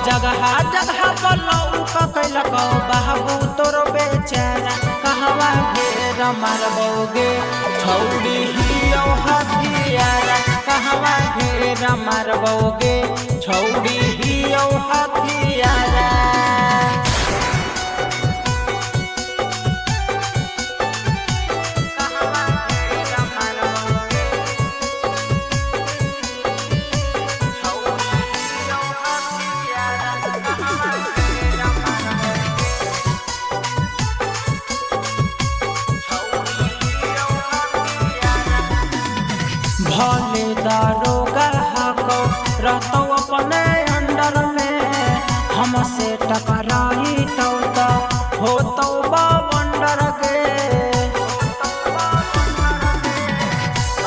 जगह जगह पलौका कैलको बाबू तोर बेचारा कहवा घेर मारबोगे छौड़ी हियो हथियारा कहवा घेर मारबोगे छौड़ी हियो हथियारा। भले दारोगा हको रहतो अपने अंडर में हमसे टकराई तो हो तो बवंडर के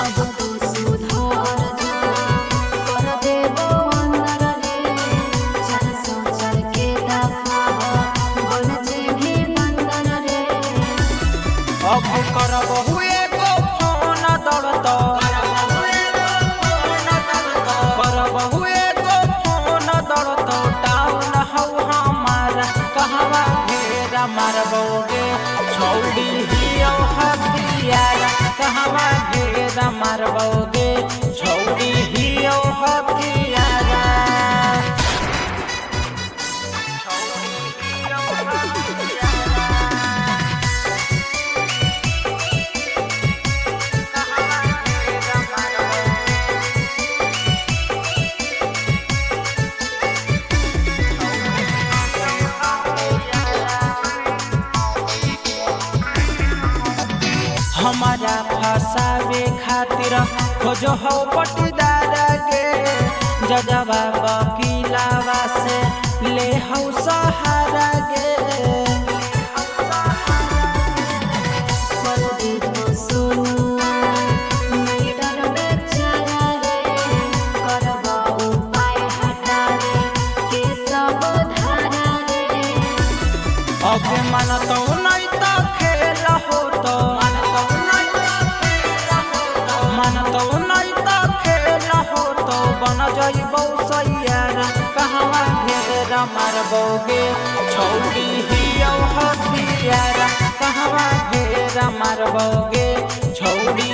अब तू सुधार जा कर देबो अंदर रे चल सोचल के दफा बन जेभी बंदर रे। अब करबहु एगो फोन दौड़तो टाउन हौ हमारा कहवा घेरा मारबोगे छौड़ी हियो हथियारा कहवा घेरा मारबोगे छौड़ी हियो हथियारा। हमारा फसावे खातिर खोजो हो पटीदार के जजवा वकीलावा से ले हो सहारा गे। कर देबो सोनुआ नहीं डर बेचारा रे करबो उपाय हटावे के सब धारा रे। अब मानतो नहीं तो खेल हो तो बन जइबो सैयारा कहवा घेरा मारबोगे छौड़ी हियो हथियारा कहवा घेरा मारबोगे छौड़ी